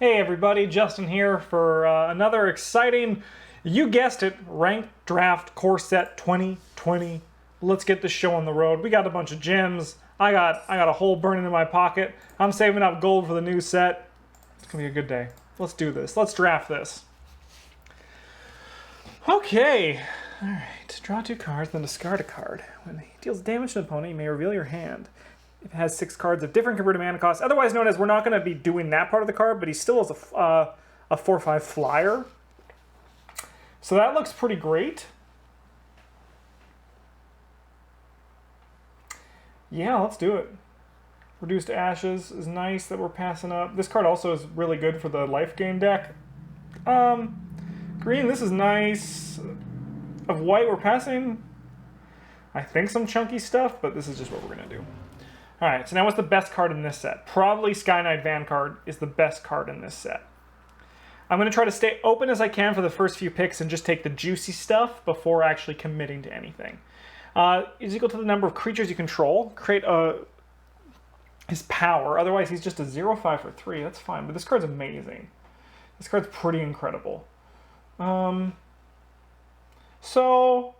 Hey everybody, Justin here for another exciting, you guessed it, Ranked Draft Core Set 2020. Let's get this show on the road. We got a bunch of gems. I got a hole burning in my pocket. I'm saving up gold for the new set. It's gonna be a good day. Let's do this. Let's draft this. Okay. Alright. Draw 2 cards, then discard a card. When he deals damage to an opponent, you may reveal your hand. If it has 6 cards of different converted mana cost, otherwise known as, we're not going to be doing that part of the card, but he still has a 4/5 flyer. So that looks pretty great. Yeah, let's do it. Reduced Ashes is nice that we're passing up. This card also is really good for the life gain deck. Green, this is nice. Of white, we're passing, I think, some chunky stuff, but this is just what we're going to do. Alright, so now what's the best card in this set? Probably Sky Knight Vanguard is the best card in this set. I'm going to try to stay open as I can for the first few picks and just take the juicy stuff before actually committing to anything. Is equal to the number of creatures you control. Create his power. Otherwise, he's just a 0/5 for 3. That's fine, but this card's amazing. This card's pretty incredible. So,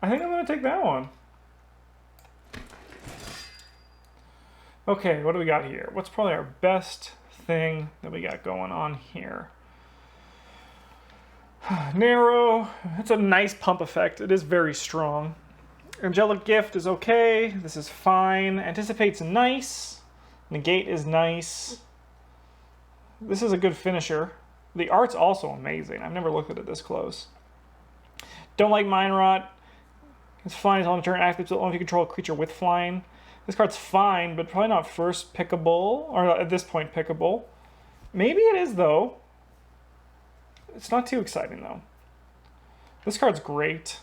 I think I'm going to take that one. Okay, what do we got here? What's probably our best thing that we got going on here? Narrow. It's a nice pump effect. It is very strong. Angelic Gift is okay. This is fine. Anticipate's nice. Negate is nice. This is a good finisher. The art's also amazing. I've never looked at it this close. Don't like Mind Rot. It's fine until on turn active, only if you control a creature with flying. This card's fine, but probably not first pickable, or at this point pickable. Maybe it is, though. It's not too exciting, though. This card's great.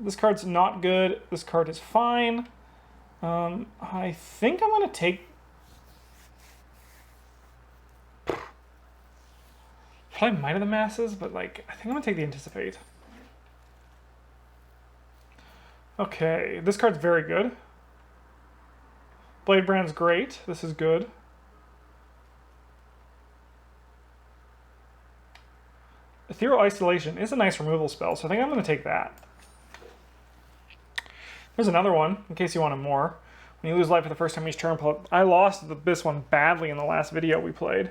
This card's not good. This card is fine. I think I'm going to take... Probably Might of the Masses, but I think I'm going to take the Anticipate. Okay, this card's very good. Blade Brand's great. This is good. Ethereal Isolation is a nice removal spell, so I think I'm going to take that. There's another one, in case you wanted more. When you lose life for the first time each turn, I lost this one badly in the last video we played.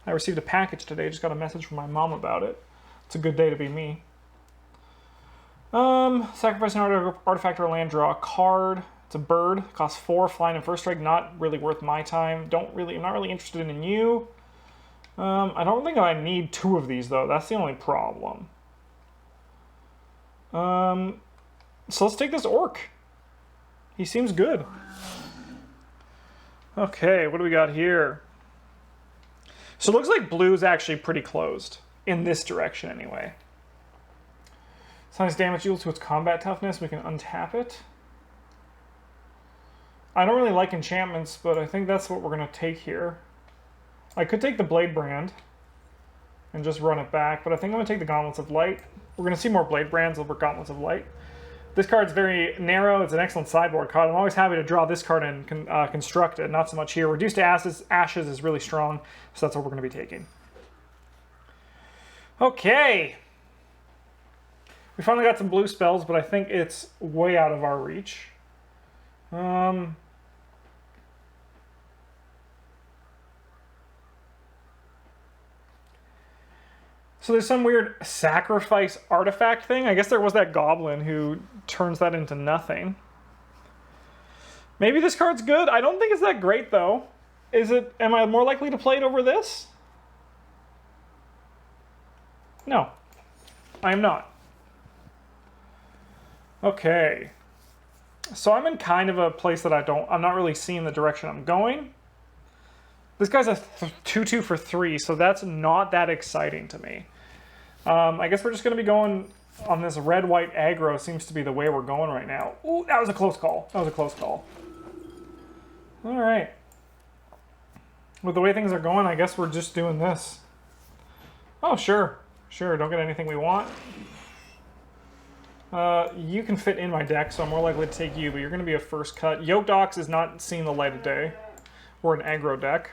I received a package today, just got a message from my mom about it. It's a good day to be me. Sacrifice an artifact or land, draw a card. It's a bird, costs 4, flying and first strike, not really worth my time. I'm not really interested in you. I don't think I need 2 of these, though. That's the only problem. So let's take this orc. He seems good. Okay, what do we got here? So it looks like blue's actually pretty closed. In this direction, anyway. Assigns damage equal to its combat toughness. We can untap it. I don't really like enchantments, but I think that's what we're going to take here. I could take the Blade Brand and just run it back, but I think I'm going to take the Gauntlets of Light. We're going to see more Blade Brands over Gauntlets of Light. This card's very narrow. It's an excellent sideboard card. I'm always happy to draw this card and construct it. Not so much here. Reduced Ashes is really strong, so that's what we're going to be taking. Okay. We finally got some blue spells, but I think it's way out of our reach. So there's some weird sacrifice artifact thing. I guess there was that goblin who turns that into nothing. Maybe this card's good. I don't think it's that great, though. Is it? Am I more likely to play it over this? No. I am not. Okay. So I'm in kind of a place that I'm not really seeing the direction I'm going. This guy's a 2/2 for 3, so that's not that exciting to me. I guess we're just going to be going on this red-white aggro. Seems to be the way we're going right now. Ooh, that was a close call. That was a close call. All right. With the way things are going, I guess we're just doing this. Oh, sure. Sure, don't get anything we want. You can fit in my deck, so I'm more likely to take you, but you're going to be a first cut. Yoked Ox is not seeing the light of day. We're an aggro deck.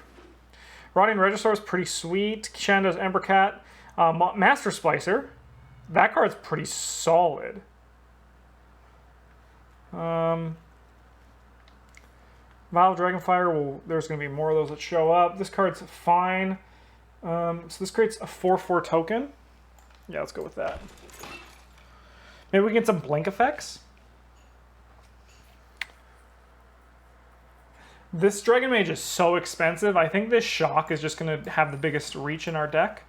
Rotting Regisaur is pretty sweet. Shando's Embercat. Master Splicer. That card's pretty solid. Vial Dragonfire, well, there's going to be more of those that show up. This card's fine. So this creates a 4/4 token. Yeah, let's go with that. Maybe we can get some blink effects. This Dragon Mage is so expensive. I think this Shock is just going to have the biggest reach in our deck.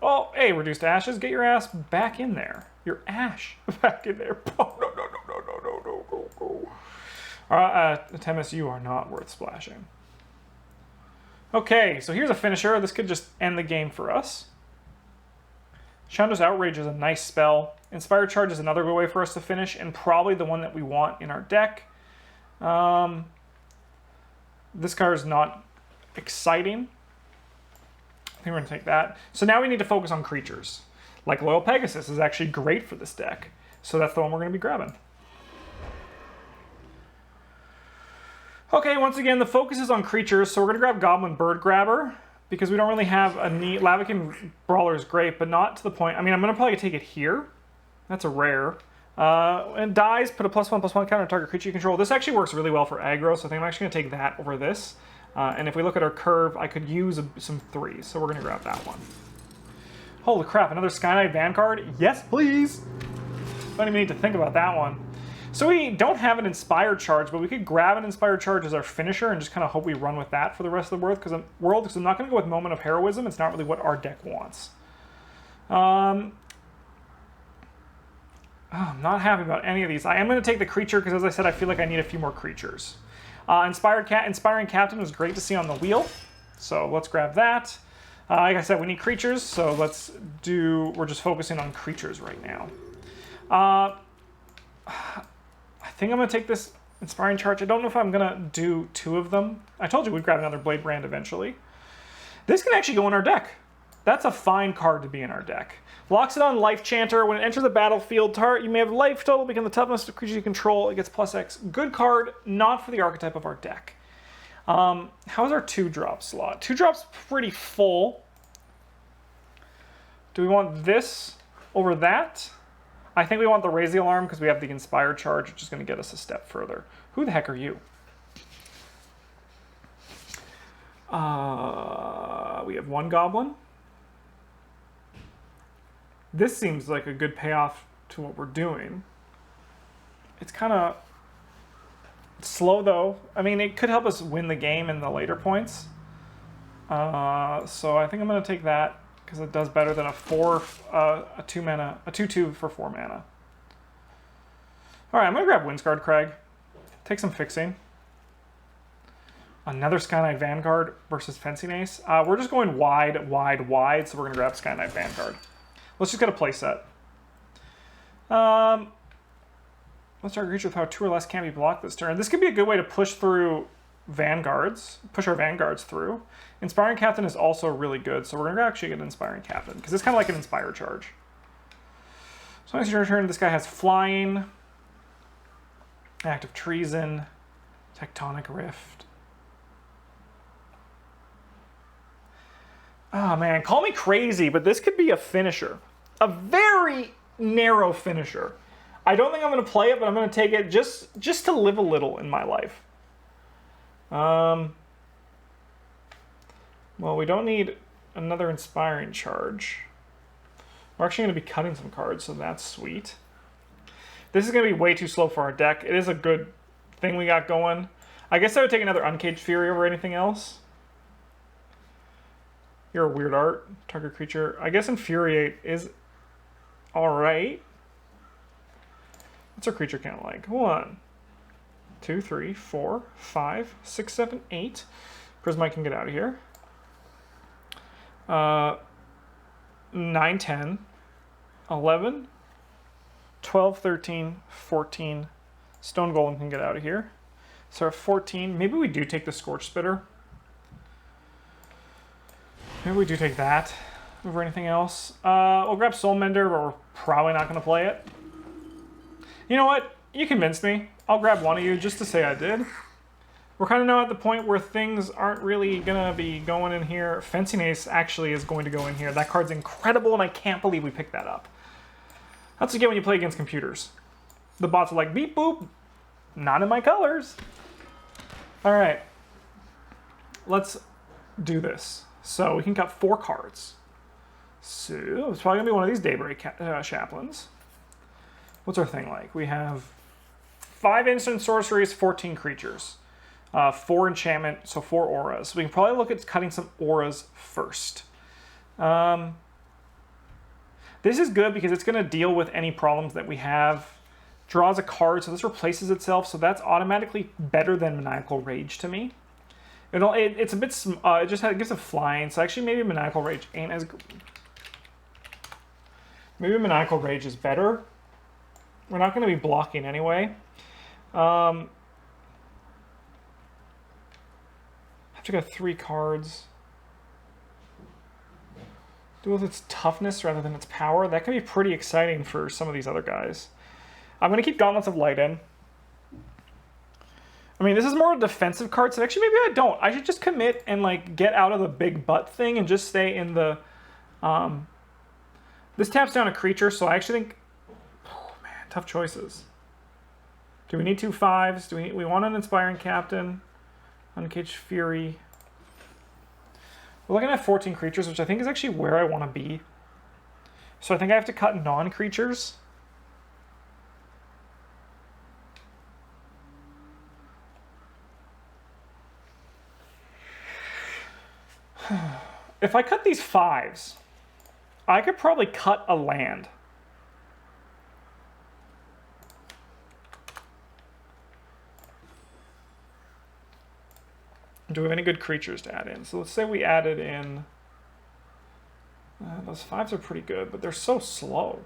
Oh, hey, Reduced Ashes, get your ass back in there. Your ash back in there. Oh, no. Temis, you are not worth splashing. Okay, so here's a finisher. This could just end the game for us. Shando's Outrage is a nice spell. Inspired Charge is another good way for us to finish, and probably the one that we want in our deck. This card is not exciting. I think we're going to take that. So now we need to focus on creatures. Like Loyal Pegasus is actually great for this deck. So that's the one we're going to be grabbing. Okay, once again, the focus is on creatures, so we're going to grab Goblin Bird Grabber, because we don't really have a need. Lavacan Brawler is great, but not to the point. I mean, I'm going to probably take it here. That's a rare. And dies, put a +1/+1 counter on target creature you control. This actually works really well for aggro, so I think I'm actually going to take that over this. And if we look at our curve, I could use some 3s, so we're going to grab that one. Holy crap, another Sky Knight Vanguard? Yes, please! Don't even need to think about that one. So we don't have an Inspired Charge, but we could grab an Inspired Charge as our finisher and just kind of hope we run with that for the rest of the world, because I'm not going to go with Moment of Heroism. It's not really what our deck wants. I'm not happy about any of these. I am going to take the creature, because as I said, I feel like I need a few more creatures. Inspiring Captain was great to see on the wheel, so let's grab that. Like I said, we need creatures, so we're just focusing on creatures right now. I think I'm going to take this Inspiring Charge. I don't know if I'm going to do 2 of them. I told you we'd grab another Blade Brand eventually. This can actually go in our deck. That's a fine card to be in our deck. Loxodon Life Chanter. When it enters the battlefield, you may have life total, become the toughness of the creature you control. It gets +X. Good card, not for the archetype of our deck. How's our 2-drop slot? 2-drop's pretty full. Do we want this over that? I think we want the Raise the Alarm because we have the Inspired Charge, which is going to get us a step further. Who the heck are you? We have 1 Goblin. This seems like a good payoff to what we're doing. It's kind of slow, though. I mean, it could help us win the game in the later points. So I think I'm going to take that, because it does better than a 2/2 for 4 mana. All right, I'm going to grab Windscarred Crag. Take some fixing. Another Sky Knight Vanguard versus Fencing Ace. We're just going wide, so we're going to grab Sky Knight Vanguard. Let's just get a play set. Let's start a creature with power 2 or less can't be blocked this turn. This could be a good way to push through Vanguards, push our Vanguards through. Inspiring Captain is also really good, so we're going to actually get an Inspiring Captain, because it's kind of like an Inspired Charge. So next your turn, this guy has Flying, Act of Treason, Tectonic Rift. Oh man, call me crazy, but this could be a finisher. A very narrow finisher. I don't think I'm going to play it, but I'm going to take it just to live a little in my life. Well, we don't need another Inspiring Charge. We're actually going to be cutting some cards, so that's sweet. This is going to be way too slow for our deck. It is a good thing we got going. I guess I would take another Uncaged Fury over anything else. You're a weird art. Target creature. I guess Infuriate is alright. What's our creature count like? 1, 2, 3, 4, 5, 6, 7, 8. Prismite can get out of here. 9, 10, 11, 12, 13, 14. Stone Golem can get out of here. So 14. Maybe we do take the Scorch Spitter. Maybe we do take that over anything else. We'll grab Soul Mender, but we're probably not going to play it. You know what? You convinced me. I'll grab one of you just to say I did. We're kind of now at the point where things aren't really going to be going in here. Fencing Ace actually is going to go in here. That card's incredible, and I can't believe we picked that up. That's what you get when you play against computers. The bots are like, beep boop, not in my colors. All right, let's do this. So we can cut 4 cards. So it's probably going to be one of these Daybreak Chaplains. What's our thing like? We have 5 instant sorceries, 14 creatures. 4 enchantment, so 4 auras. We can probably look at cutting some auras first. This is good because it's going to deal with any problems that we have. Draws a card, so this replaces itself, so that's automatically better than Maniacal Rage to me. It's a bit, it gives a flying, so actually maybe Maniacal Rage ain't as good. Maybe Maniacal Rage is better. We're not going to be blocking anyway. I have to go 3 cards. Do with its toughness rather than its power. That can be pretty exciting for some of these other guys. I'm going to keep Gauntlets of Light in. I mean, this is more a defensive card, so actually maybe I don't. I should just commit and like get out of the big butt thing and just stay in the... This taps down a creature, so I actually think... Oh man, tough choices. Do we need 2 5s? Do we want an Inspiring Captain? Uncaged Fury. We're looking at 14 creatures, which I think is actually where I want to be. So I think I have to cut non-creatures. If I cut these 5s, I could probably cut a land. Do we have any good creatures to add in? So let's say we added in... those 5s are pretty good, but they're so slow.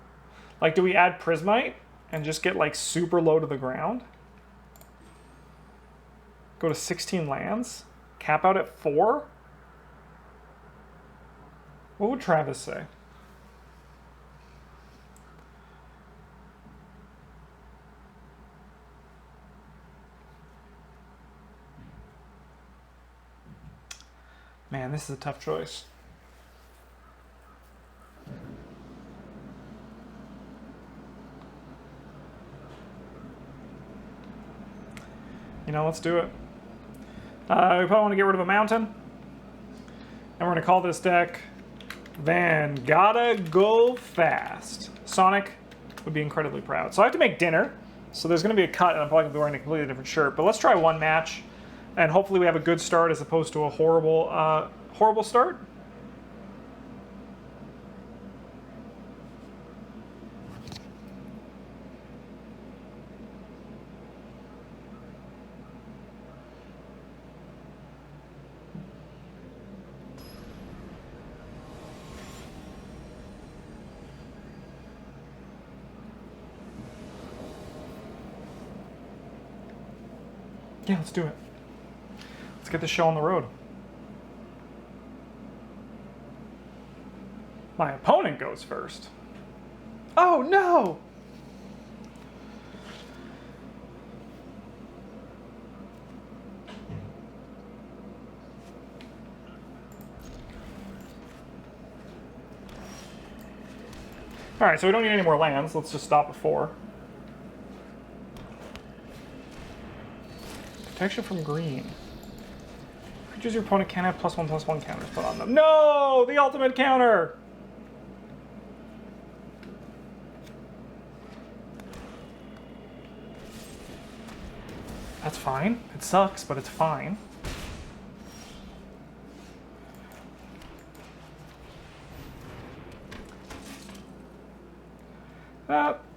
Like, do we add Prismite and just get, like, super low to the ground? Go to 16 lands? Cap out at 4? What would Travis say? Man, this is a tough choice. You know, let's do it. We probably want to get rid of a mountain. And we're going to call this deck Van Gotta Go Fast. Sonic would be incredibly proud. So I have to make dinner. So there's going to be a cut, and I'm probably going to be wearing a completely different shirt. But let's try one match. And hopefully we have a good start as opposed to a horrible, horrible start. Yeah, let's do it. Let's get the show on the road. My opponent goes first. Oh no! Alright, so we don't need any more lands. Let's just stop at 4. Protection from green. Creatures your opponent can't have +1/+1 counters put on them. No! The ultimate counter! That's fine. It sucks, but it's fine.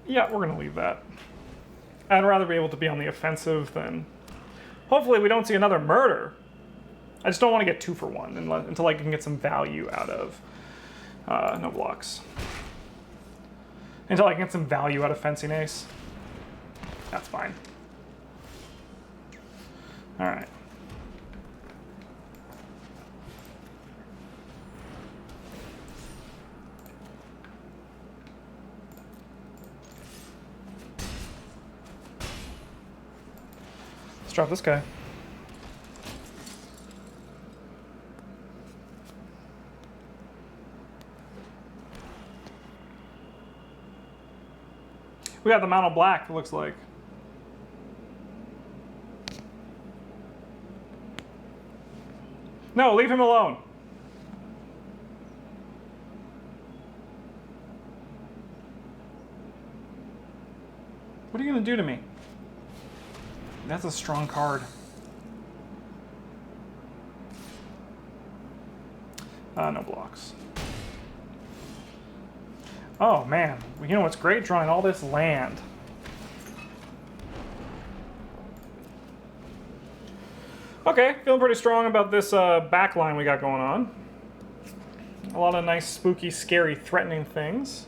Yeah, we're gonna leave that. I'd rather be able to be on the offensive than... Hopefully we don't see another murder. I just don't want to get 2 for 1 until I can get some value out of no blocks. Until I can get some value out of Fencing Ace. That's fine. Alright. Let's drop this guy. We got the Mono Black, it looks like. No, leave him alone. What are you going to do to me? That's a strong card. No blocks. Oh, man. You know what's great? Drawing all this land. Okay, feeling pretty strong about this back line we got going on. A lot of nice, spooky, scary, threatening things.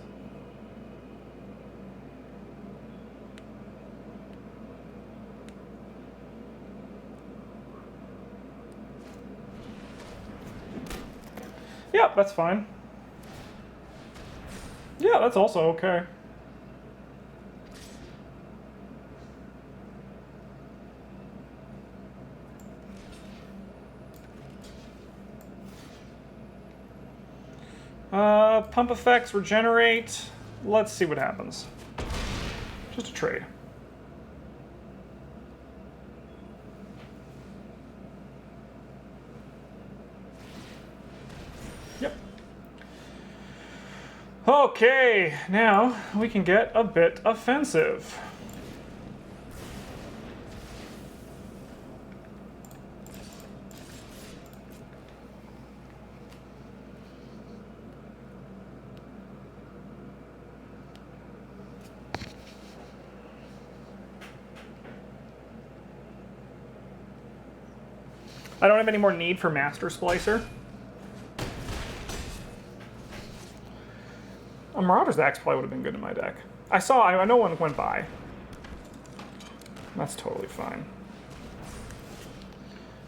Yep, that's fine. Yeah, that's also okay. Pump effects, regenerate. Let's see what happens. Just a trade. Yep. Okay, now we can get a bit offensive. I don't have any more need for Master Splicer. A Marauder's Axe probably would have been good in my deck. I know one went by. That's totally fine.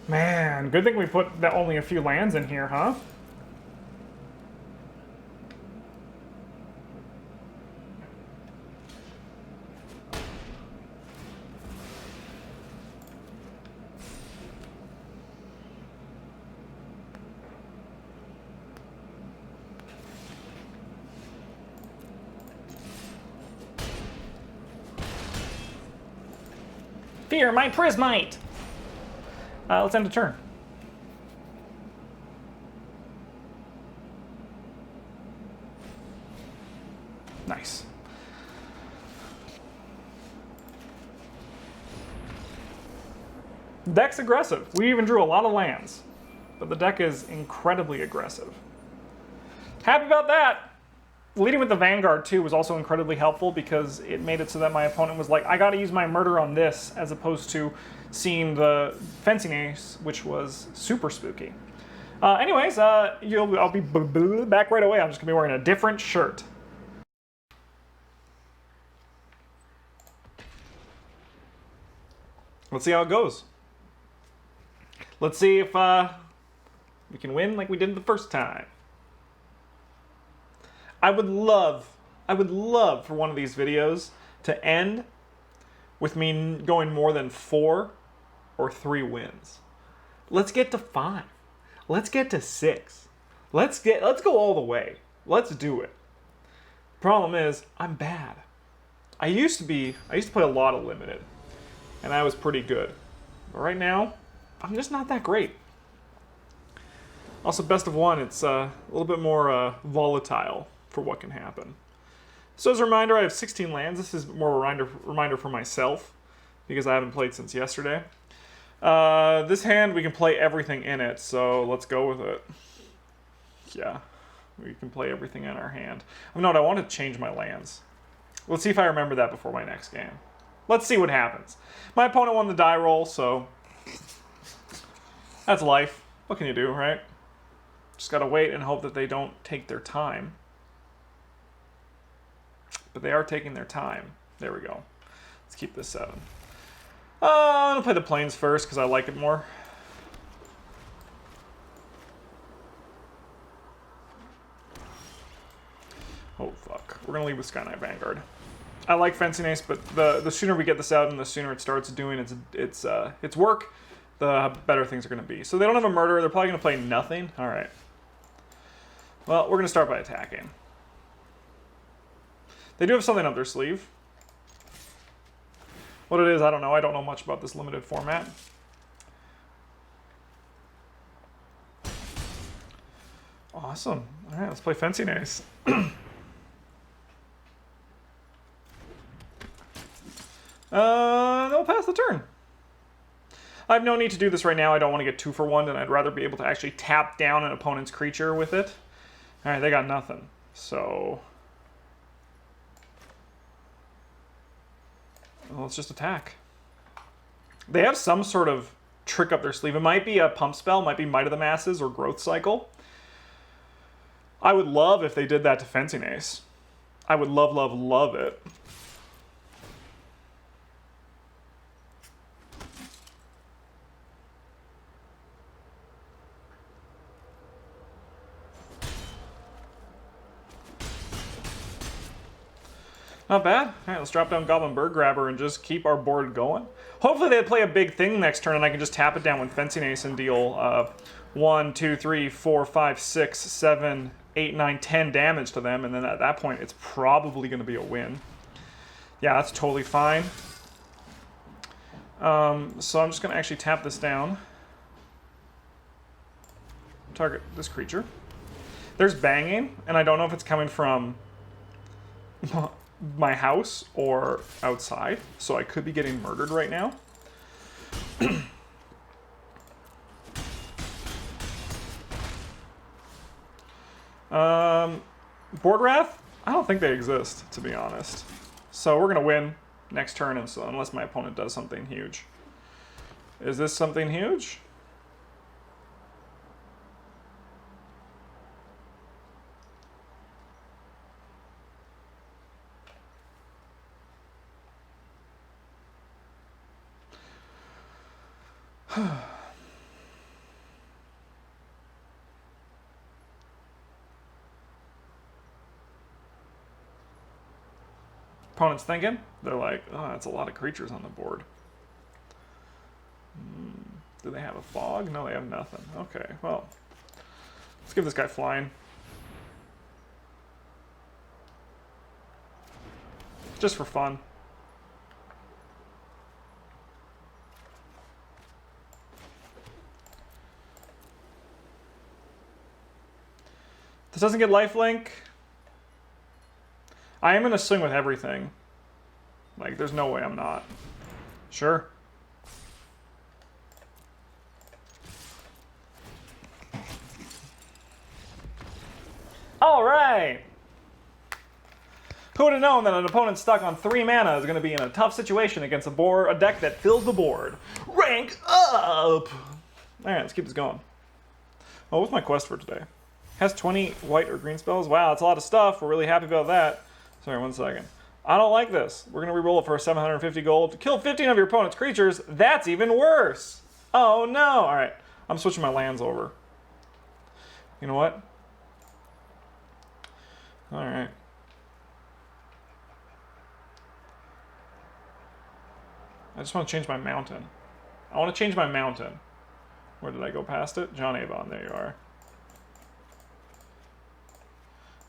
Man, good thing we put only a few lands in here, huh? Fear my Prismite! Let's end a turn. Nice. Deck's aggressive. We even drew a lot of lands, but the deck is incredibly aggressive. Happy about that! Leading with the Vanguard, too, was also incredibly helpful because it made it so that my opponent was like, I gotta use my murder on this, as opposed to seeing the Fencing Ace, which was super spooky. Anyways, I'll be back right away. I'm just gonna be wearing a different shirt. Let's see how it goes. Let's see if we can win like we did the first time. I would love for one of these videos to end with me going more than 4 or 3 wins. Let's get to 5. Let's get to 6. Let's go all the way. Let's do it. Problem is, I'm bad. I used to play a lot of limited, and I was pretty good. But right now, I'm just not that great. Also, best of 1, it's a little bit more volatile for what can happen. So as a reminder, I have 16 lands. This is more a reminder for myself because I haven't played since yesterday. This hand, we can play everything in it, so let's go with it. Yeah, we can play everything in our hand. Oh, no, I want to change my lands. Let's see if I remember that before my next game. Let's see what happens. My opponent won the die roll, so that's life. What can you do, right? Just gotta wait and hope that they don't take their time. But they are taking their time. There we go. Let's keep this 7. I'm gonna play the Plains first because I like it more. Oh fuck. We're gonna leave with Sky Knight Vanguard. I like Fencing Ace, but the sooner we get this out and the sooner it starts doing its work, the better things are gonna be. So they don't have a murder. They're probably gonna play nothing. All right. Well, we're gonna start by attacking. They do have something up their sleeve. What it is, I don't know. I don't know much about this limited format. Awesome. All right, let's play Fencing Ace. They'll pass the turn. I have no need to do this right now. I don't want to get 2 for 1, and I'd rather be able to actually tap down an opponent's creature with it. All right, they got nothing. So well, let's just attack. They have some sort of trick up their sleeve. It might be a pump spell, might be Might of the Masses or Growth Cycle. I would love if they did that to Fencing Ace. I would love, love, love it. Not bad. All right, let's drop down Goblin Bird Grabber and just keep our board going. Hopefully they play a big thing next turn and I can just tap it down with Fencing Ace and deal 1, 2, 3, 4, 5, 6, 7, 8, 9, 10 damage to them, and then at that point it's probably going to be a win. Yeah, that's totally fine. So I'm just going to actually tap this down. Target this creature. There's banging, and I don't know if it's coming from my house or outside, so I could be getting murdered right now. Board Wrath? I don't think they exist, to be honest. So we're gonna win next turn, and so unless my opponent does something huge. Is this something huge? Opponent's thinking. They're like, oh, that's a lot of creatures on the board. Do they have a fog? No, they have nothing. Okay, well, let's give this guy flying. Just for fun. This doesn't get lifelink. I am going to swing with everything. Like, there's no way I'm not. Sure. All right. Who would have known that an opponent stuck on 3 mana is going to be in a tough situation against a deck that fills the board? Rank up! All right, let's keep this going. Oh, what's my quest for today? Has 20 white or green spells. Wow, that's a lot of stuff. We're really happy about that. Sorry, 1 second. I don't like this. We're going to re-roll it for 750 gold. To kill 15 of your opponent's creatures, that's even worse. Oh, no. All right, I'm switching my lands over. You know what? All right. I just want to change my mountain. I want to change my mountain. Where did I go past it? John Avon, there you are.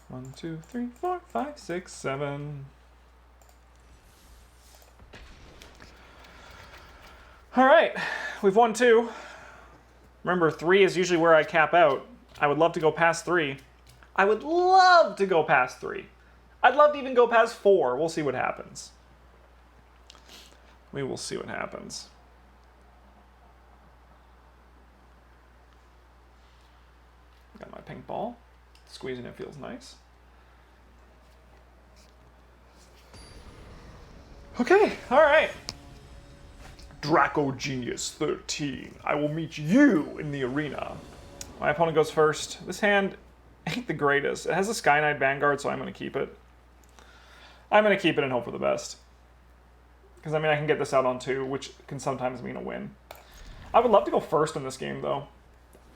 1, 2, 3, 4, 5, 6, 7. All right, we've won 2. Remember, 3 is usually where I cap out. I would love to go past 3. I would love to go past 3. I'd love to even go past 4. We'll see what happens. We will see what happens. Got my pink ball. Squeezing it feels nice. Okay, all right. Draco Genius 13. I will meet you in the arena. My opponent goes first. This hand ain't the greatest. It has a Sky Knight Vanguard, so I'm going to keep it. I'm going to keep it and hope for the best. Because, I mean, I can get this out on 2, which can sometimes mean a win. I would love to go first in this game, though.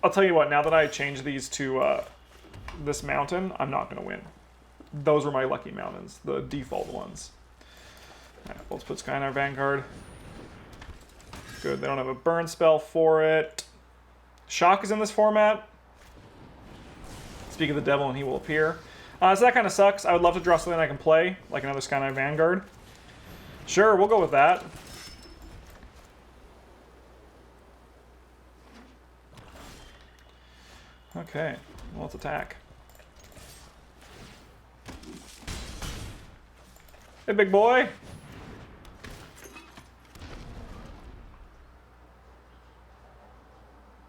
I'll tell you what, now that I changed these to this mountain, I'm not going to win. Those were my lucky mountains, the default ones. All right, let's put Sky Knight Vanguard. Good, they don't have a burn spell for it. Shock is in this format. Speak of the devil and he will appear. So that kind of sucks. I would love to draw something I can play, like another Sky Knight Vanguard. Sure, we'll go with that. Okay, well, let's attack. Hey, big boy.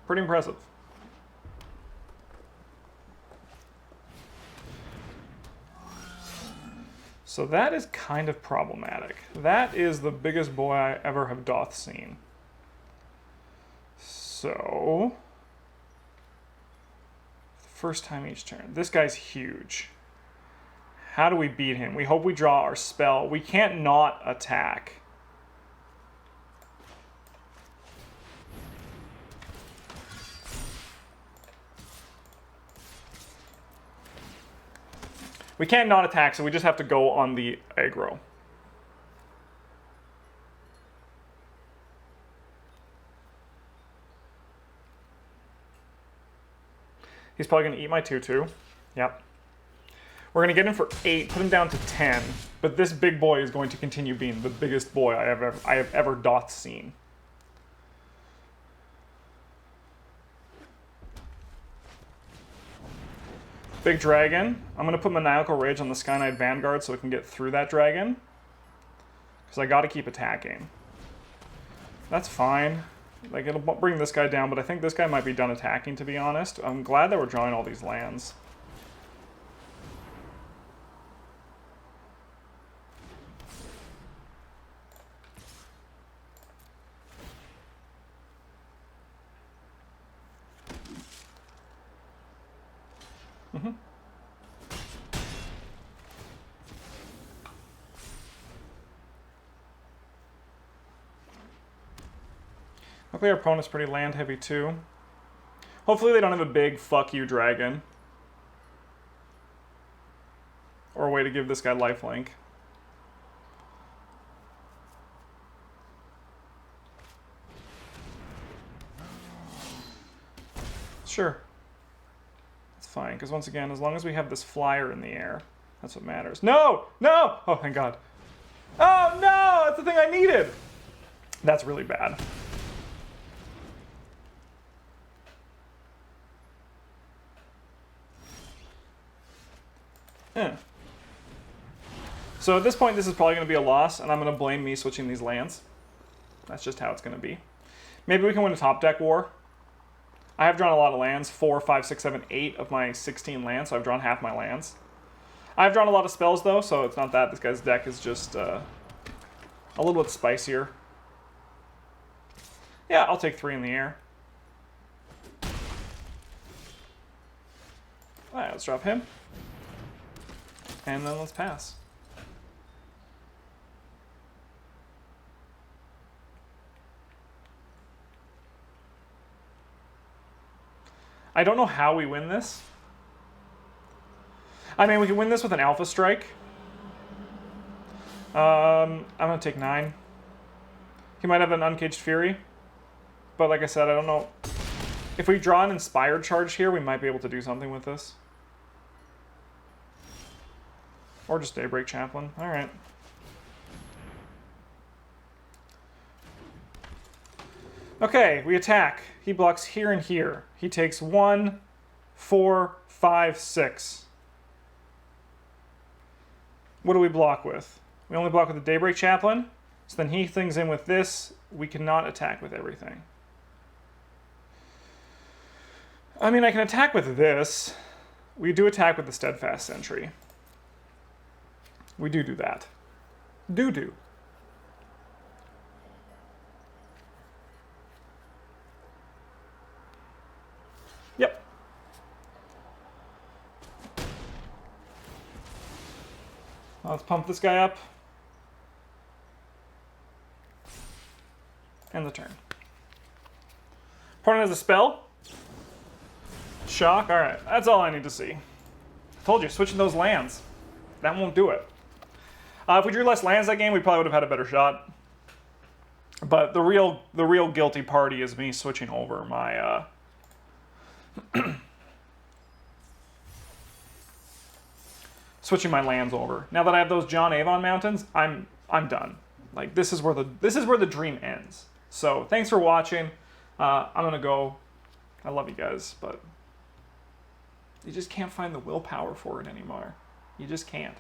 Pretty impressive. So that is kind of problematic. That is the biggest boy I ever have doth seen. So, first time each turn. This guy's huge. How do we beat him? We hope we draw our spell. We can't not attack. We can't not attack, so we just have to go on the aggro. He's probably going to eat my 2/2. Yep. We're going to get him for 8, put him down to 10, but this big boy is going to continue being the biggest boy I have ever doth seen. Big dragon. I'm going to put Maniacal Rage on the Sky Knight Vanguard so we can get through that dragon. Because I got to keep attacking. That's fine. Like, it'll bring this guy down, but I think this guy might be done attacking, to be honest. I'm glad that we're drawing all these lands. Luckily our opponent's pretty land heavy too. Hopefully they don't have a big fuck you dragon. Or a way to give this guy lifelink. Sure. That's fine, because once again, as long as we have this flyer in the air, that's what matters. No! No! Oh, thank God. Oh, no! That's the thing I needed! That's really bad. Yeah. So at this point, this is probably going to be a loss, and I'm going to blame me switching these lands. That's just how it's going to be. Maybe we can win a top deck war. I have drawn a lot of lands, 4, 5, 6, 7, 8 of my 16 lands, so I've drawn half my lands. I've drawn a lot of spells, though, so it's not that. This guy's deck is just a little bit spicier. Yeah, I'll take 3 in the air. Alright, let's drop him. And then let's pass. I don't know how we win this. I mean, we can win this with an Alpha Strike. I'm going to take 9. He might have an Uncaged Fury. But like I said, I don't know. If we draw an Inspired Charge here, we might be able to do something with this. Or just Daybreak Chaplain. Alright. Okay, we attack. He blocks here and here. He takes 1, 4, 5, 6. What do we block with? We only block with the Daybreak Chaplain. So then he things in with this. We cannot attack with everything. I mean, I can attack with this. We do attack with the Steadfast Sentry. We do that. Do. Yep. Let's pump this guy up. End the turn. Opponent has a spell. Shock. Alright, that's all I need to see. I told you, switching those lands. That won't do it. If we drew less lands that game, we probably would have had a better shot. But the real guilty party is me switching over my switching my lands over. Now that I have those John Avon Mountains, I'm done. Like this is where the dream ends. So thanks for watching. I'm gonna go. I love you guys, but You just can't find the willpower for it anymore. You just can't.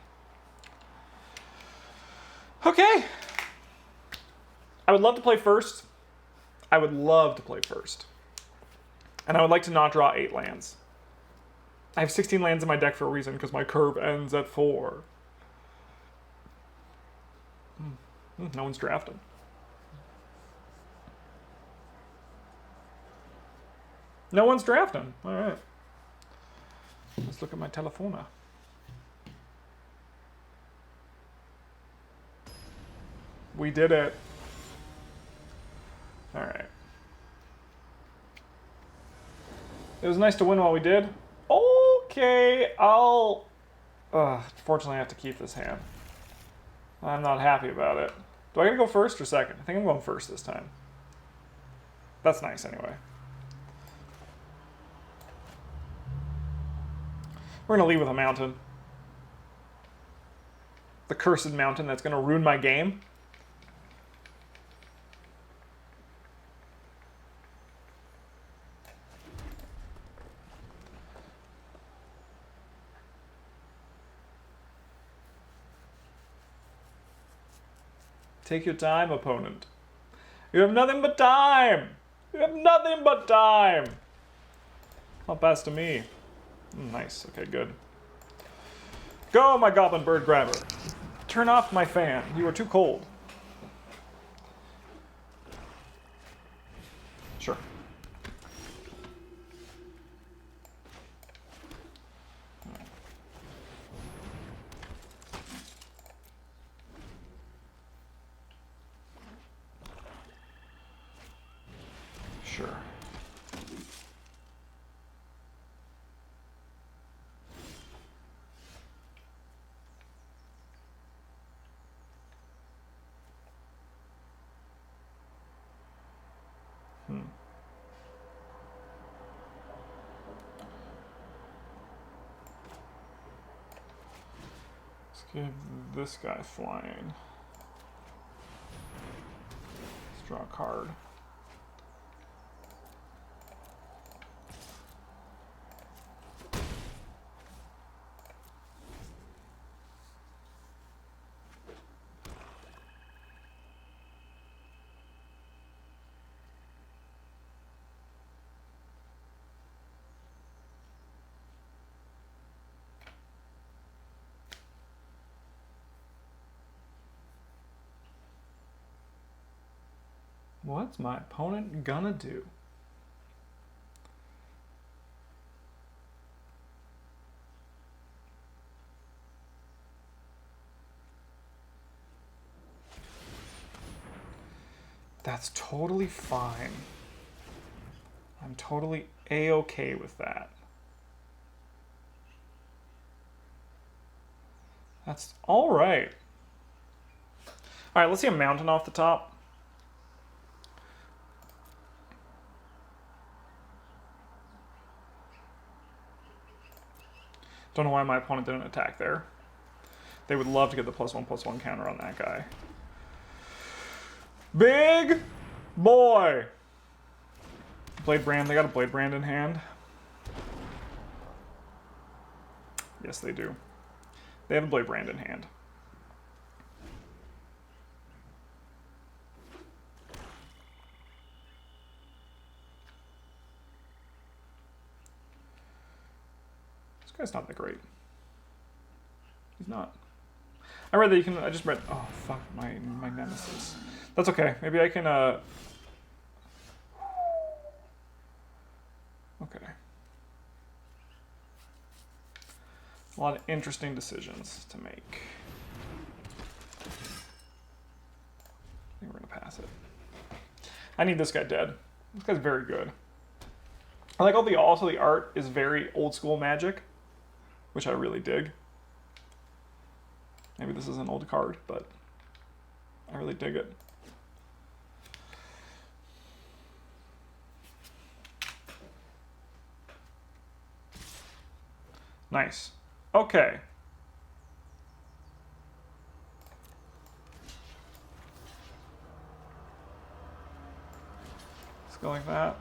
Okay. I would love to play first. I would love to play first. And I would like to not draw 8 lands. I have 16 lands in my deck for a reason, because my curve ends at 4. No one's drafted. No one's drafting. All right. Let's look at my Telefona. We did it. All right. It was nice to win while we did. Okay, fortunately I have to keep this hand. I'm not happy about it. Do I gotta go first or second? I think I'm going first this time. That's nice anyway. We're gonna lead with a mountain. The cursed mountain that's gonna ruin my game. Take your time, opponent. You have nothing but time! You have nothing but time! I'll pass to me. Nice, okay, good. Go, my goblin bird grabber. Turn off my fan. You are too cold. Sure. Sure. Let's give this guy flying. Let's draw a card. What's my opponent gonna do? That's totally fine. I'm totally A-okay with that. That's all right. All right, let's see a mountain off the top. Don't know why my opponent didn't attack there. They would love to get the +1/+1 counter on that guy. Big boy! Blade Brand, they got a Blade Brand in hand. Yes, they do. They have a Blade Brand in hand. This guy's not that great. He's not. I read that you can, I just read, oh fuck, my nemesis. That's okay, maybe I can, okay. A lot of interesting decisions to make. I think we're gonna pass it. I need this guy dead. This guy's very good. I like also the art is very old school Magic, which I really dig. Maybe this is an old card, but I really dig it. Nice. Okay. Let's go like that.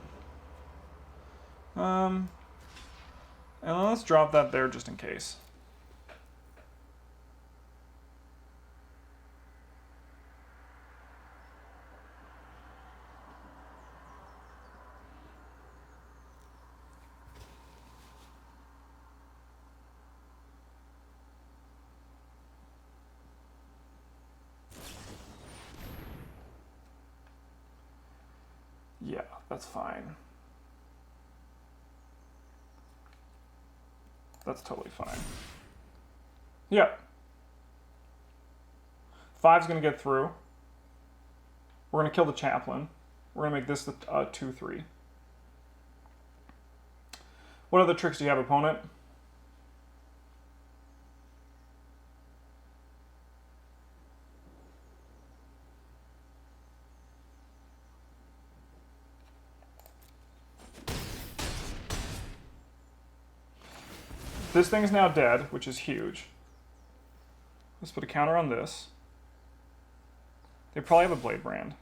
And let's drop that there just in case. Yeah, that's fine. That's totally fine. Yeah. 5's going to get through. We're going to kill the chaplain. We're going to make this the 2-3. What other tricks do you have, opponent? This thing's now dead, which is huge. Let's put a counter on this. They probably have a Blade Brand.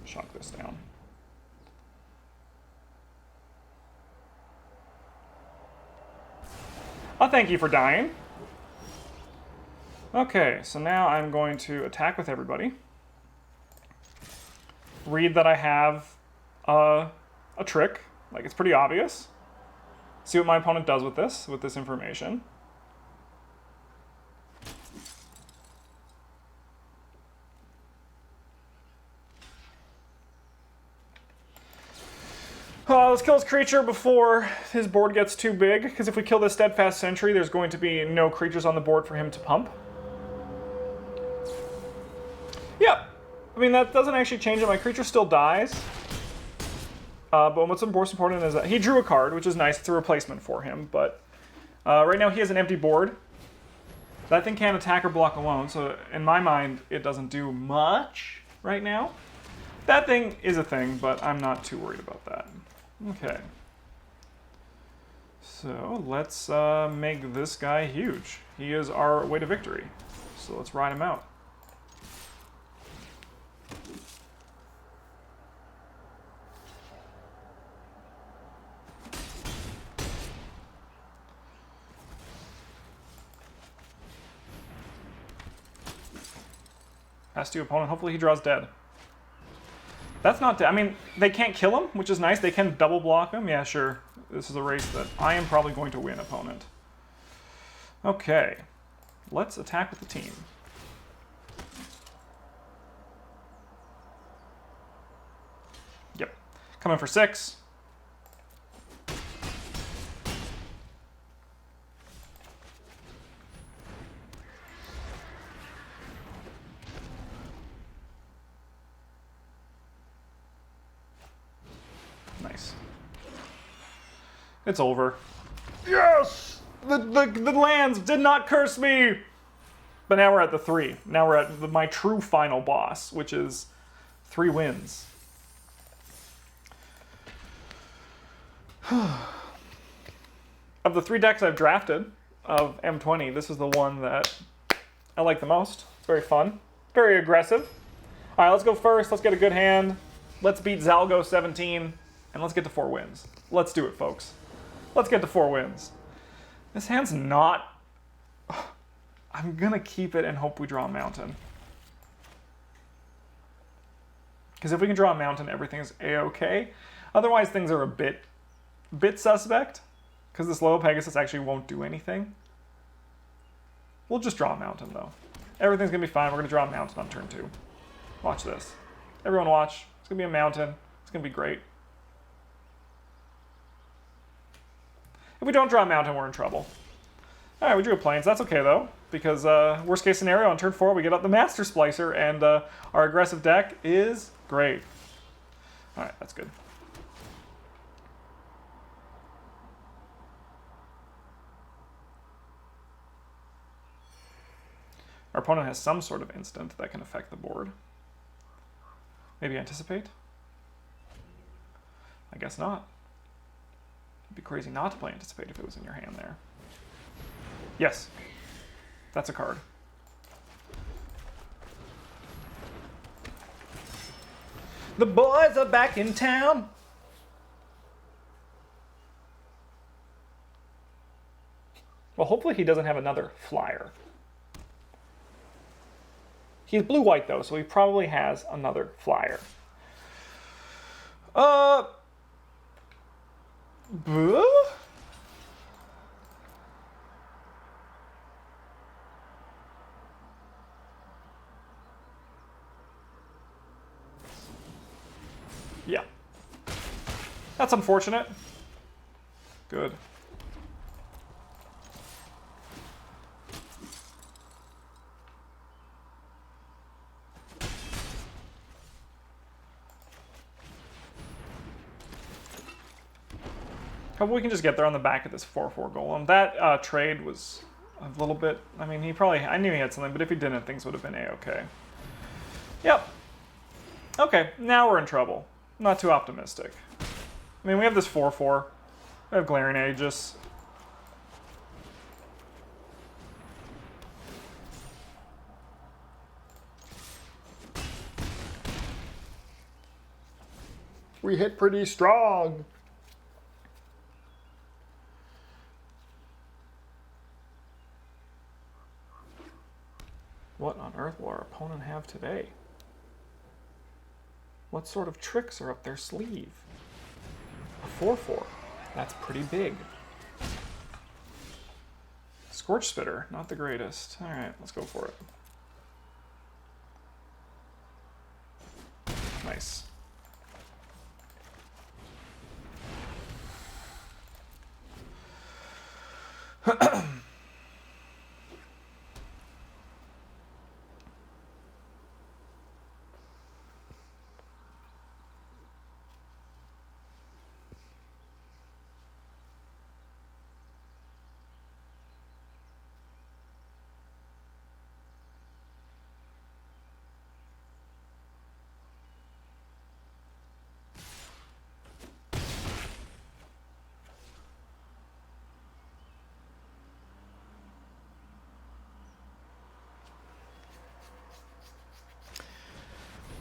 Shock this down. Oh, thank you for dying. Okay, so now I'm going to attack with everybody. Read that I have a trick. Like, it's pretty obvious. See what my opponent does with this information. Let's kill his creature before his board gets too big, because if we kill this Steadfast Sentry, there's going to be no creatures on the board for him to pump. Yep. I mean, that doesn't actually change it. My creature still dies. But what's most important is that he drew a card, which is nice. It's a replacement for him. But right now he has an empty board. That thing can't attack or block alone, so in my mind, it doesn't do much right now. That thing is a thing, but I'm not too worried about that. Okay. So let's make this guy huge. He is our way to victory. So let's ride him out. Pass to opponent. Hopefully he draws dead. That's not dead. I mean, they can't kill him, which is nice. They can double block him. Yeah, sure. This is a race that I am probably going to win, opponent. Okay. Let's attack with the team. Yep. Coming for 6. Nice. It's over. Yes! The lands did not curse me! But now we're at the 3. Now we're at my true final boss, which is 3 wins. Of the 3 decks I've drafted of M20, this is the one that I like the most. It's very fun. Very aggressive. Alright, let's go first. Let's get a good hand. Let's beat Zalgo 17. And let's get to 4 wins. Let's do it, folks. Let's get to 4 wins. This hand's not... I'm gonna keep it and hope we draw a mountain. Because if we can draw a mountain, everything's a-okay. Otherwise, things are a bit suspect. Because this Loyal Pegasus actually won't do anything. We'll just draw a mountain, though. Everything's gonna be fine. We're gonna draw a mountain on turn 2. Watch this. Everyone watch. It's gonna be a mountain. It's gonna be great. If we don't draw a mountain, we're in trouble. Alright, we drew a Plains. That's okay, though, because worst case scenario, on turn 4, we get out the Master Splicer, and our aggressive deck is great. Alright, that's good. Our opponent has some sort of instant that can affect the board. Maybe Anticipate? I guess not. It'd be crazy not to play Anticipate if it was in your hand there. Yes. That's a card. The boys are back in town. Well, hopefully he doesn't have another flyer. He's blue-white, though, so he probably has another flyer. Buh? Yeah. That's unfortunate. Good. Hope we can just get there on the back of this 4/4 golem. That trade was a little bit... I mean, I knew he had something, but if he didn't, things would have been A-okay. Yep. Okay, now we're in trouble. Not too optimistic. I mean, we have this 4/4. We have Glaring Aegis. We hit pretty strong. What on earth will our opponent have today? What sort of tricks are up their sleeve? A 4/4. That's pretty big. Scorch Spitter, not the greatest. Alright, let's go for it. Nice.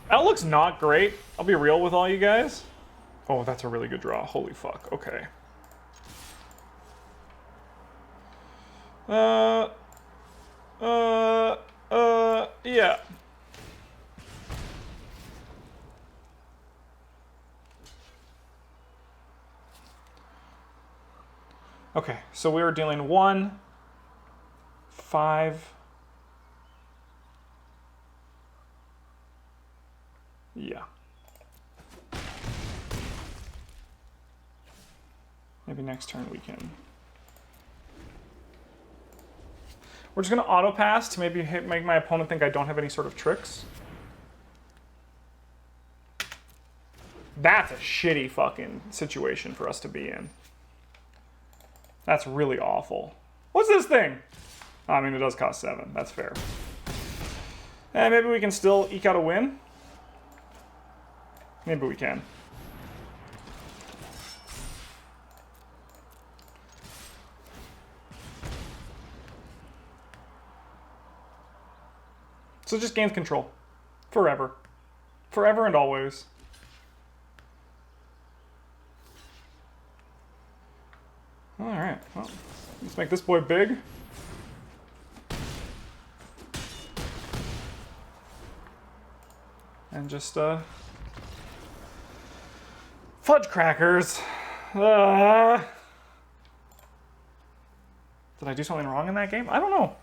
That looks not great. I'll be real with all you guys. Oh, that's a really good draw. Holy fuck. Okay. Yeah. Okay, so we were dealing 1, 5. Yeah. Maybe next turn we can. We're just gonna auto pass to maybe make my opponent think I don't have any sort of tricks. That's a shitty fucking situation for us to be in. That's really awful. What's this thing? I mean, it does cost 7. That's fair. And maybe we can still eke out a win. Maybe we can. So just gains control. Forever. Forever and always. Alright, well, let's make this boy big. And just, fudge crackers. Did I do something wrong in that game? I don't know.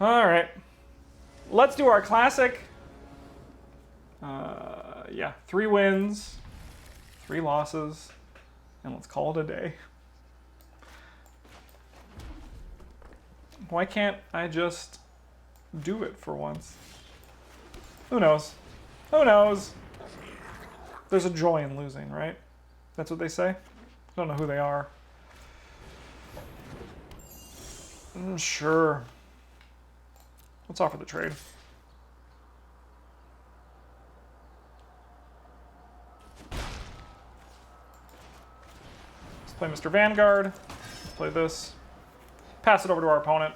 All right, let's do our classic. Yeah, 3 wins, 3 losses, and let's call it a day. Why can't I just do it for once? Who knows? Who knows? There's a joy in losing, right? That's what they say? Don't know who they are. Sure. Let's offer the trade. play Mr. Vanguard. Play this. Pass it over to our opponent.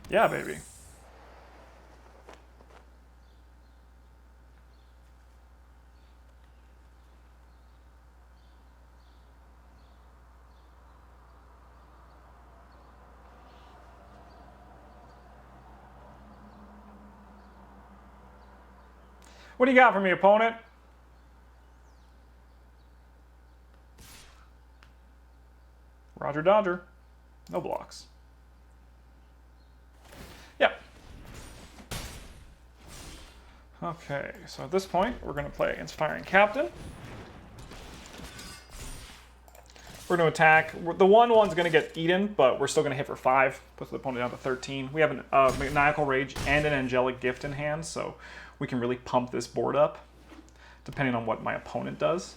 Yeah, baby. What do you got for me, opponent? Roger Dodger. No blocks. Yep. Okay, so at this point, we're going to play Inspiring Captain. We're going to attack. The 1/1's going to get eaten, but we're still going to hit for 5. Puts the opponent down to 13. We have a Maniacal Rage and an Angelic Gift in hand, so we can really pump this board up, depending on what my opponent does.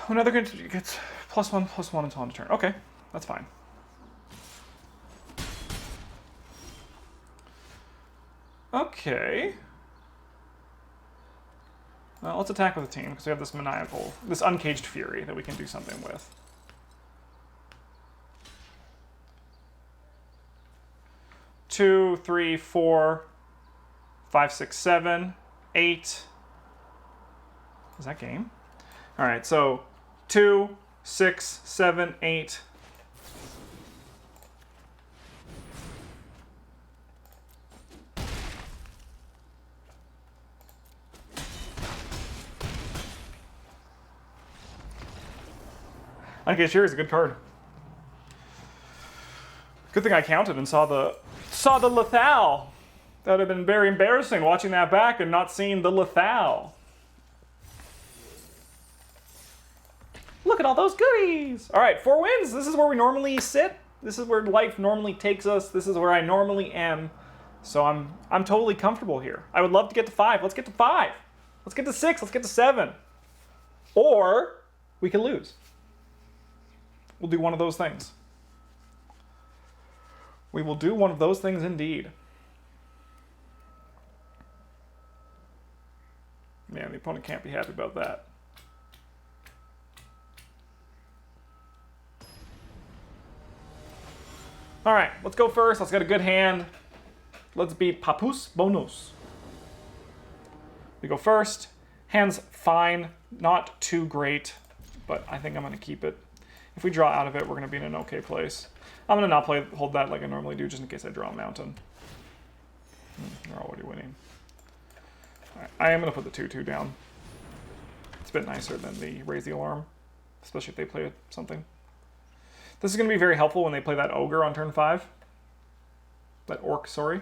Another good gets +1/+1 until end of turn. Okay, that's fine. Okay. Well, let's attack with a team because we have this this Uncaged Fury that we can do something with. Two, 3, 4, 5, 6, 7, 8. Is that game? All right, so 2, 6, 7, 8. Uncaged Fury is a good card. Good thing I counted and saw the Lethal. That would have been very embarrassing watching that back and not seeing the Lethal. Look at all those goodies. All right, 4 wins. This is where we normally sit. This is where life normally takes us. This is where I normally am. So I'm totally comfortable here. I would love to get to 5. Let's get to 5. Let's get to 6. Let's get to 7. Or we can lose. We'll do one of those things. We will do one of those things indeed. Man, the opponent can't be happy about that. All right, let's go first. Let's get a good hand. Let's beat Papus Bonus. We go first. Hand's fine, not too great, but I think I'm going to keep it. If we draw out of it, we're going to be in an okay place. I'm going to not hold that like I normally do, just in case I draw a mountain. They're already winning. All right, I am going to put the 2/2 down. It's a bit nicer than the Raise the Alarm, especially if they play something. This is going to be very helpful when they play that Ogre on turn 5. That Orc, sorry.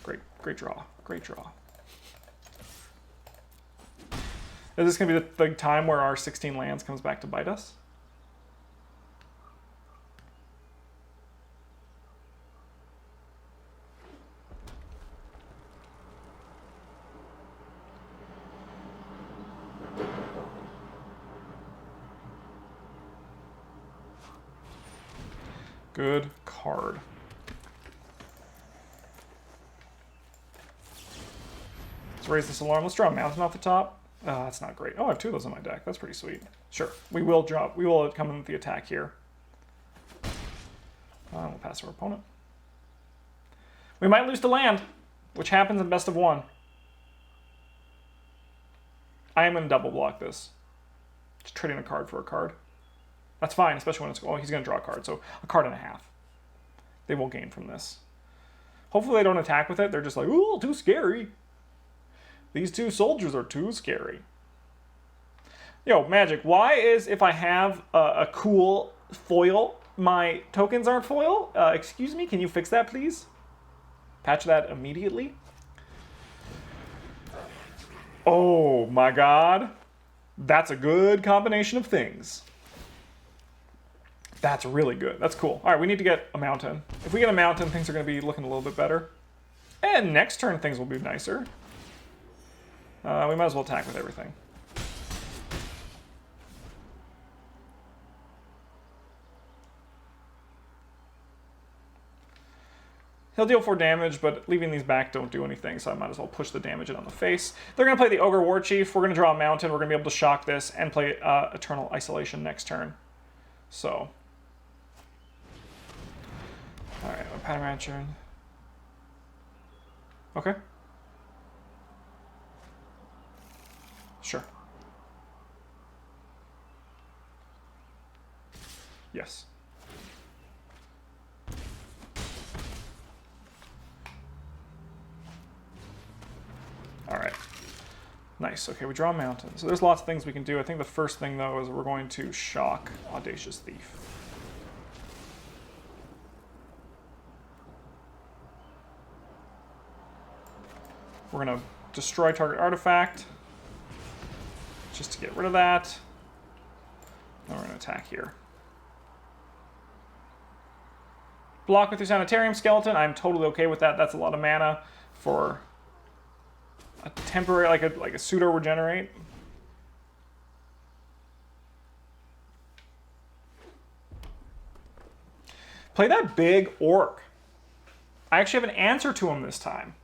Great draw. Great draw. Is this going to be the time where our 16 lands comes back to bite us? Good card. Let's raise this alarm. Let's draw a mountain off the top. That's not great. Oh, I have 2 of those in my deck. That's pretty sweet. Sure. We will come in with the attack here. We'll pass our opponent. We might lose to land, which happens in best of 1. I am going to double block this. Just trading a card for a card. That's fine, especially when it's... Oh, he's going to draw a card, so a card and a half. They will gain from this. Hopefully they don't attack with it. They're just like, ooh, too scary. These 2 soldiers are too scary. Yo, Magic, why is if I have a cool foil, my tokens aren't foil? Excuse me, can you fix that, please? Patch that immediately. Oh, my God. That's a good combination of things. That's really good. That's cool. All right, we need to get a mountain. If we get a mountain, things are going to be looking a little bit better. And next turn, things will be nicer. We might as well attack with everything. He'll deal 4 damage, but leaving these back don't do anything, so I might as well push the damage in on the face. They're going to play the Ogre Warchief. We're going to draw a Mountain. We're going to be able to shock this and play Eternal Isolation next turn. So. Alright, Pattern Matcher. Okay. Sure. Yes. Alright. Nice. Okay, we draw a Mountain. So there's lots of things we can do. I think the first thing, though, is we're going to shock Audacious Thief. We're going to destroy target artifact, just to get rid of that. Then we're going to attack here. Block with your Sanitarium Skeleton. I'm totally okay with that. That's a lot of mana for a temporary, like a pseudo regenerate. Play that big orc. I actually have an answer to him this time.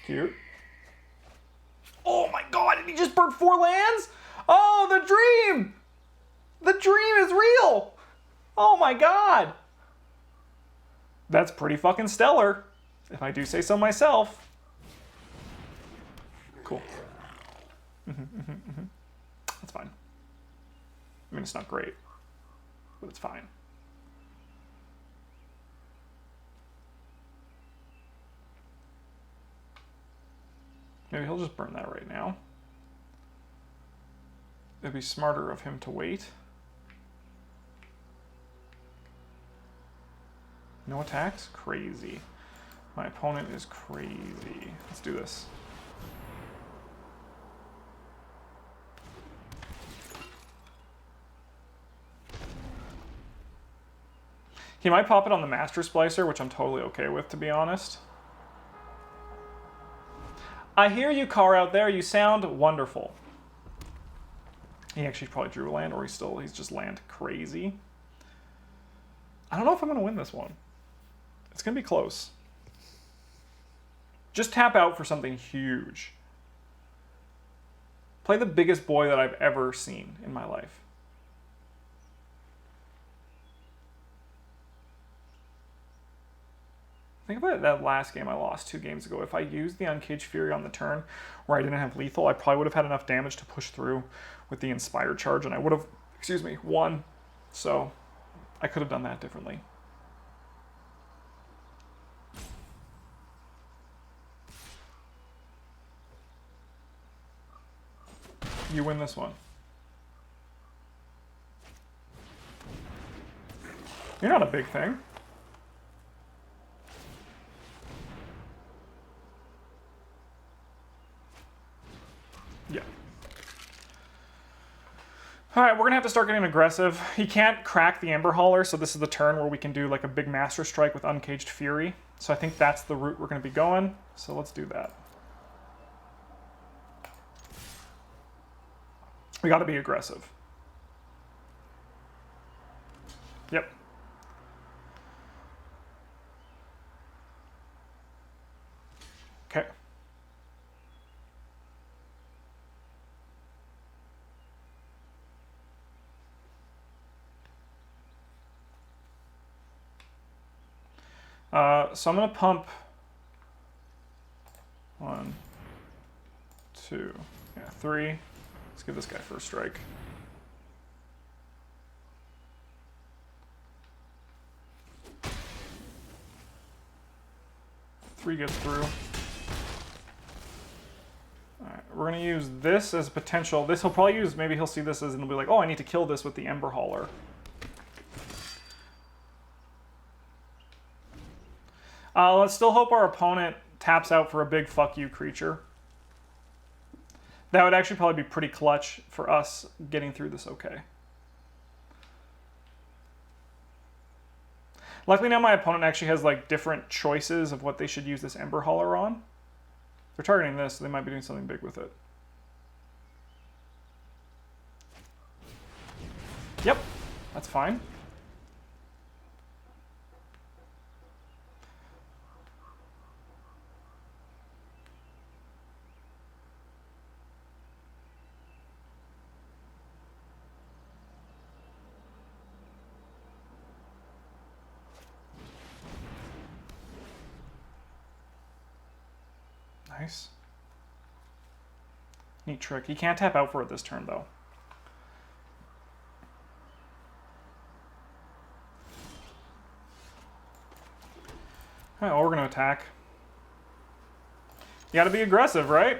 Cute. Oh my god, did he just burn 4 lands? Oh, the dream! The dream is real! Oh my god! That's pretty fucking stellar, if I do say so myself. Cool. That's fine. I mean, it's not great, but it's fine. Maybe he'll just burn that right now. It'd be smarter of him to wait. No attacks? Crazy. My opponent is crazy. Let's do this. He might pop it on the Master Splicer, which I'm totally okay with, to be honest. I hear you, Car, out there. You sound wonderful. He actually probably drew a land, or he's just land crazy. I don't know if I'm going to win this one. It's going to be close. Just tap out for something huge. Play the biggest boy that I've ever seen in my life. Think about that last game I lost 2 games ago. If I used the Uncaged Fury on the turn where I didn't have lethal, I probably would have had enough damage to push through with the Inspired Charge, and I would have, won. So I could have done that differently. You win this one. You're not a big thing. Yeah. Alright, we're going to have to start getting aggressive. He can't crack the Ember Hauler, so this is the turn where we can do like a big Master Strike with Uncaged Fury. So I think that's the route we're going to be going. So let's do that. We got to be aggressive. Yep. Okay. So I'm going to pump 1, 2, 3. Let's give this guy first strike. Three gets through. All right, we're going to use this as potential. This he'll probably use, maybe he'll see this as, and he'll be like, oh, I need to kill this with the Ember Hauler. Let's still hope our opponent taps out for a big fuck you creature. That would actually probably be pretty clutch for us getting through this okay. Luckily now my opponent actually has like different choices of what they should use this Ember Hauler on. They're targeting this, so they might be doing something big with it. Yep, that's fine. Nice. Neat trick. He can't tap out for it this turn, though. All right, well, we're going to attack. You got to be aggressive, right?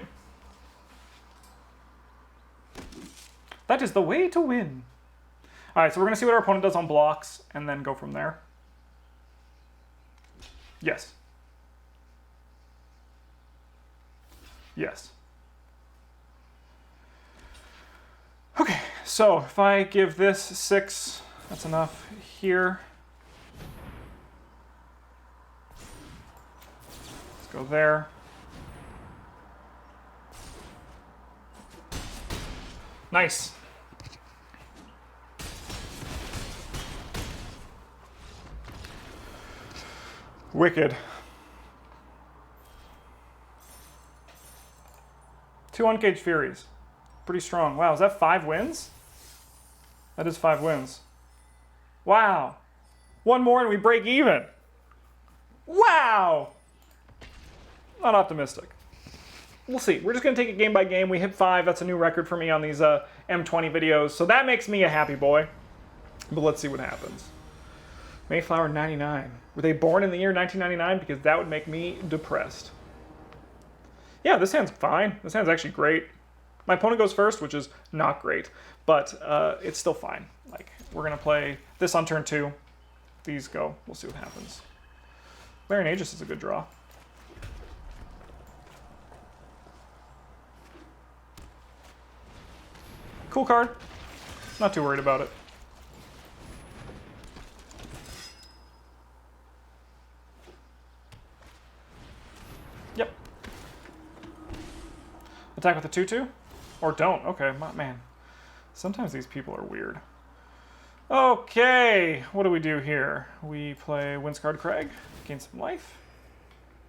That is the way to win. All right, so we're going to see what our opponent does on blocks and then go from there. Yes. Yes. Okay, so if I give this 6, that's enough here. Let's go there. Nice. Wicked. 2 Uncaged Furies. Pretty strong. Wow, is that 5 wins? That is 5 wins. Wow. 1 more and we break even. Wow. Not optimistic. We'll see. We're just going to take it game by game. We hit 5. That's a new record for me on these M20 videos. So that makes me a happy boy. But let's see what happens. Mayflower 99. Were they born in the year 1999? Because that would make me depressed. Yeah, this hand's fine. This hand's actually great. My opponent goes first, which is not great, but it's still fine. Like, we're going to play this on turn 2. These go. We'll see what happens. Larian Aegis is a good draw. Cool card. Not too worried about it. Yep. Attack with a 2/2? Or don't. Okay, man. Sometimes these people are weird. Okay, what do we do here? We play Windscarred Crag, gain some life.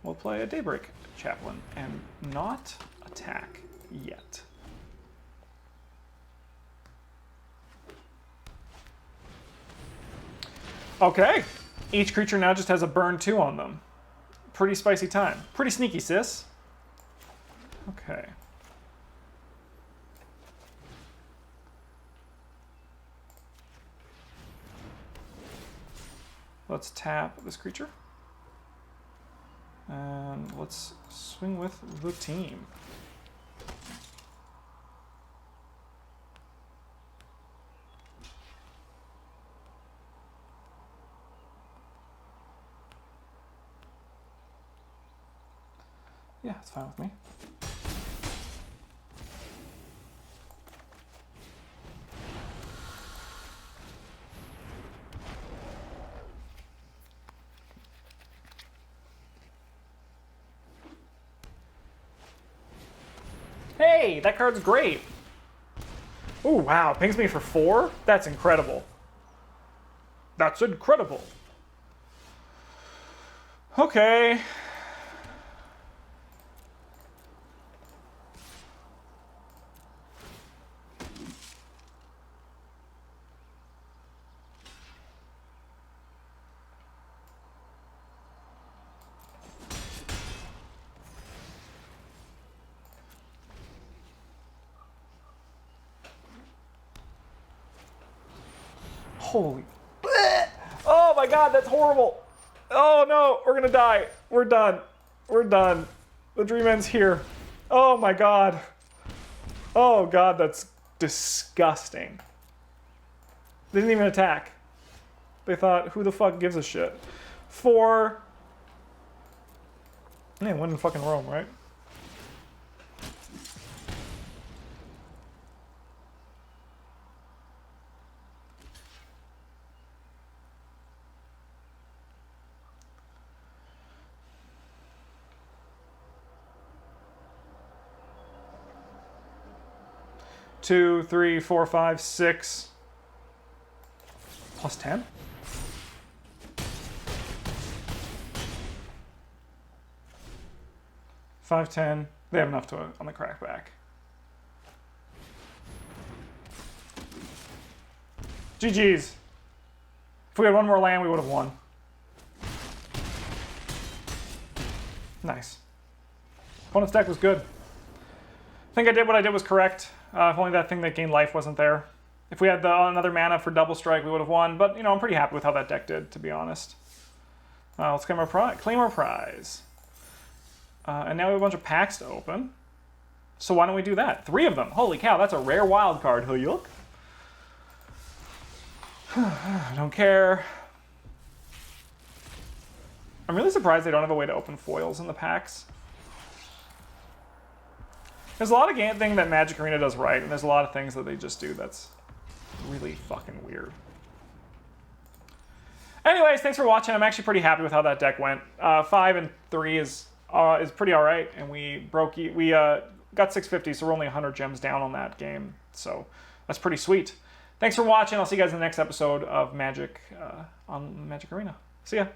We'll play a Daybreak Chaplain and not attack yet. Okay, each creature now just has a burn 2 on them. Pretty spicy time. Pretty sneaky, sis. Okay. Let's tap this creature. And let's swing with the team. Yeah, it's fine with me. Hey, that card's great. Oh, wow. Pings me for 4? That's incredible. That's incredible. Okay. Holy. Oh my god, that's horrible. Oh no, we're gonna die. We're done. We're done. The dream ends here. Oh my god. Oh god, that's disgusting. They didn't even attack. They thought, who the fuck gives a shit? 4. Man, when in fucking Rome, right? 2, 3, 4, 5, 6. Plus 10? Five, 10. They have enough to on the crackback. GG's. If we had one more land, we would have won. Nice. Opponent's deck was good. I think I did what I did was correct. If only that thing that gained life wasn't there. If we had another mana for double strike, we would have won. But, you know, I'm pretty happy with how that deck did, to be honest. Let's claim our prize. And now we have a bunch of packs to open. So why don't we do that? 3 of them. Holy cow, that's a rare wild card, Huyuk. I don't care. I'm really surprised they don't have a way to open foils in the packs. There's a lot of things that Magic Arena does right, and there's a lot of things that they just do that's really fucking weird. Anyways, thanks for watching. I'm actually pretty happy with how that deck went. 5 and 3 is pretty all right, and we got 650, so we're only 100 gems down on that game. So that's pretty sweet. Thanks for watching. I'll see you guys in the next episode of Magic on Magic Arena. See ya.